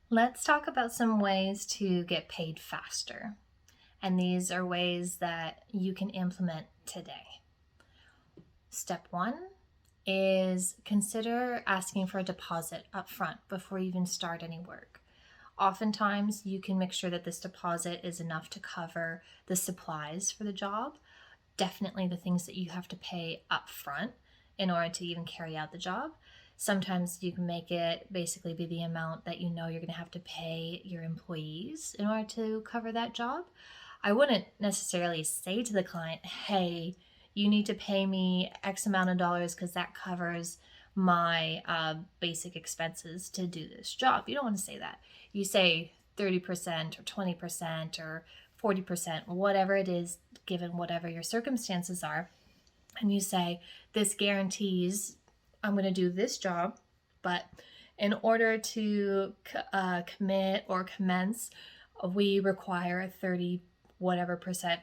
Let's talk about some ways to get paid faster. And these are ways that you can implement today. Step one is consider asking for a deposit up front before you even start any work. Oftentimes, you can make sure that this deposit is enough to cover the supplies for the job, definitely the things that you have to pay up front in order to even carry out the job. Sometimes you can make it basically be the amount that you know you're going to have to pay your employees in order to cover that job. I wouldn't necessarily say to the client, hey, you need to pay me X amount of dollars because that covers my basic expenses to do this job. You don't want to say that. You say 30% or 20% or 40%, whatever it is, given whatever your circumstances are. And you say, this guarantees I'm going to do this job, but in order to commit or commence, we require a 30 whatever percent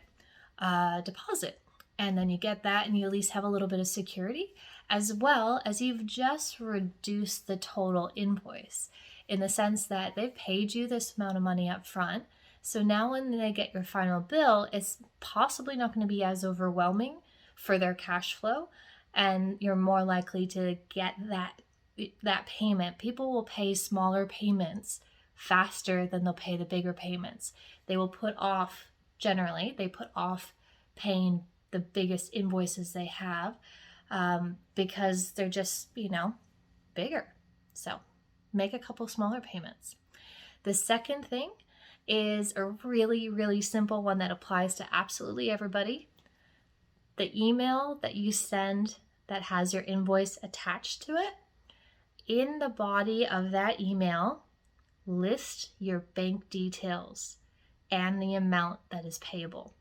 deposit. And then you get that and you at least have a little bit of security, as well as you've just reduced the total invoice in the sense that they've paid you this amount of money up front. So now when they get your final bill, it's possibly not going to be as overwhelming for their cash flow, and you're more likely to get that payment. People will pay smaller payments faster than they'll pay the bigger payments. They put off paying the biggest invoices they have because they're just, bigger. So make a couple smaller payments. The second thing is a really, really simple one that applies to absolutely everybody. The email that you send that has your invoice attached to it, in the body of that email, list your bank details and the amount that is payable.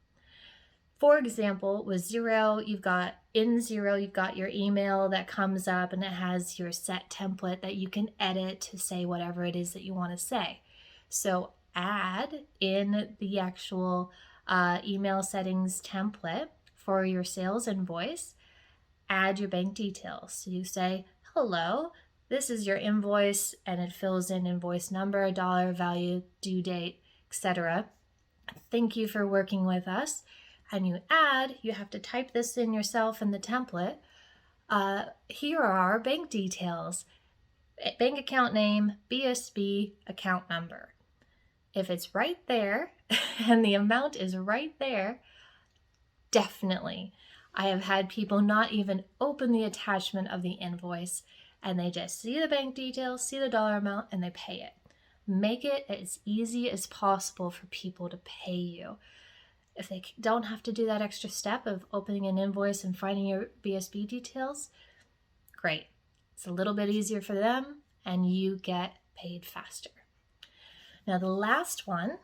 For example, with Xero, you've got your email that comes up and it has your set template that you can edit to say whatever it is that you want to say. So add in the actual email settings template for your sales invoice, add your bank details. So you say, hello, this is your invoice, and it fills in invoice number, dollar value, due date, etc. Thank you for working with us. And you have to type this in yourself in the template. Here are our bank details. Bank account name, BSB, account number. If it's right there and the amount is right there, definitely. I have had people not even open the attachment of the invoice, and they just see the bank details, see the dollar amount, and they pay it. Make it as easy as possible for people to pay you. If they don't have to do that extra step of opening an invoice and finding your BSB details, great. It's a little bit easier for them, and you get paid faster. Now, the last one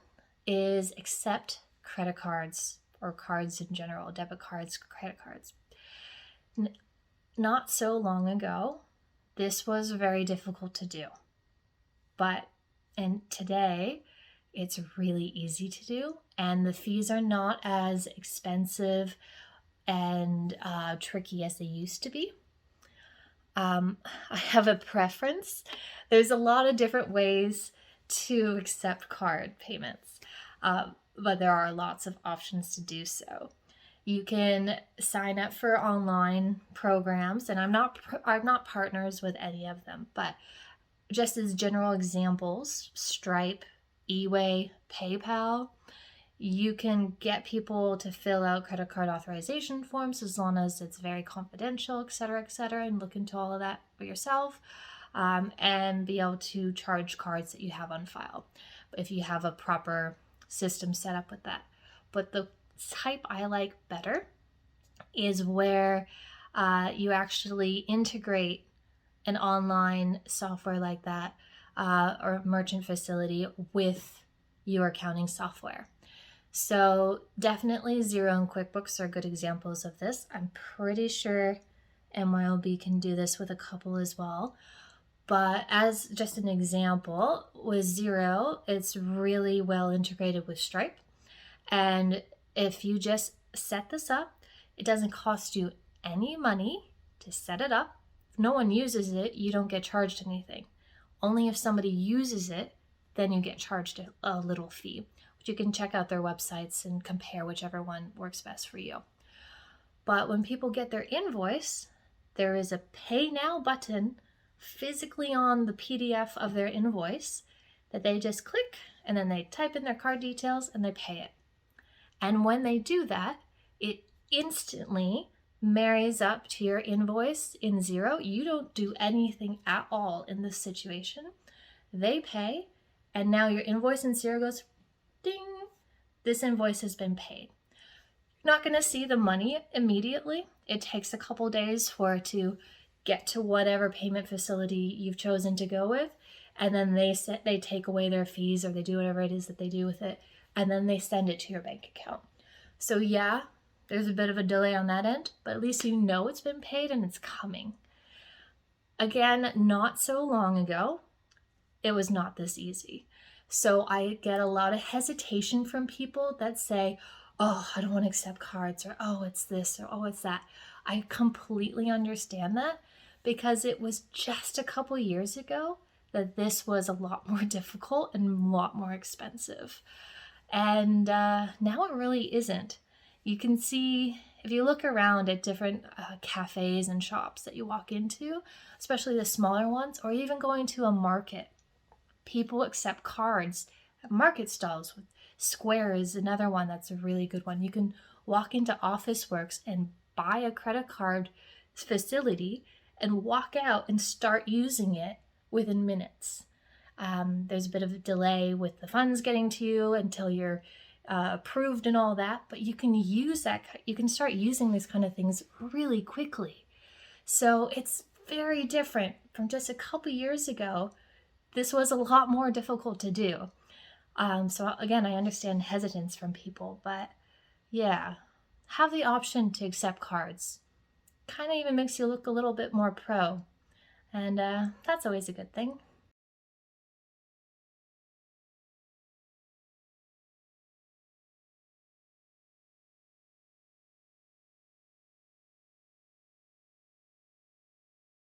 is accept credit cards or cards in general, debit cards, credit cards. Not so long ago, this was very difficult to do. And today, it's really easy to do, and the fees are not as expensive and tricky as they used to be. I have a preference. There's a lot of different ways to accept card payments, but there are lots of options to do so. You can sign up for online programs, and I'm not partners with any of them, but just as general examples, Stripe, eWay, PayPal, you can get people to fill out credit card authorization forms as long as it's very confidential, et cetera, and look into all of that for yourself, and be able to charge cards that you have on file if you have a proper system set up with that. But the type I like better is where you actually integrate an online software like that or merchant facility with your accounting software. So definitely Xero and QuickBooks are good examples of this. I'm pretty sure MYOB can do this with a couple as well. But as just an example, with Xero, it's really well integrated with Stripe. And if you just set this up, it doesn't cost you any money to set it up. If no one uses it, you don't get charged anything. Only if somebody uses it then you get charged a little fee. But you can check out their websites and compare whichever one works best for you. But when people get their invoice, there is a Pay Now button physically on the PDF of their invoice that they just click, and then they type in their card details and they pay it. And when they do that, it instantly marries up to your invoice in Xero. You don't do anything at all in this situation. They pay, and now your invoice in Xero goes, ding, this invoice has been paid. You're not going to see the money immediately. It takes a couple days for it to get to whatever payment facility you've chosen to go with, and then they take away their fees, or they do whatever it is that they do with it, and then they send it to your bank account. So yeah, there's a bit of a delay on that end, but at least you know it's been paid and it's coming. Again, not so long ago, it was not this easy. So I get a lot of hesitation from people that say, oh, I don't want to accept cards, or oh, it's this, or oh, it's that. I completely understand that, because it was just a couple years ago that this was a lot more difficult and a lot more expensive. And now it really isn't. You can see, if you look around at different cafes and shops that you walk into, especially the smaller ones, or even going to a market, people accept cards at market stalls. Square is another one that's a really good one. You can walk into Officeworks and buy a credit card facility and walk out and start using it within minutes. There's a bit of a delay with the funds getting to you until you're approved and all that, but you can use that. You can start using these kind of things really quickly. So it's very different from just a couple years ago. This was a lot more difficult to do. So again, I understand hesitance from people, but yeah, have the option to accept cards. Kind of even makes you look a little bit more pro, and that's always a good thing.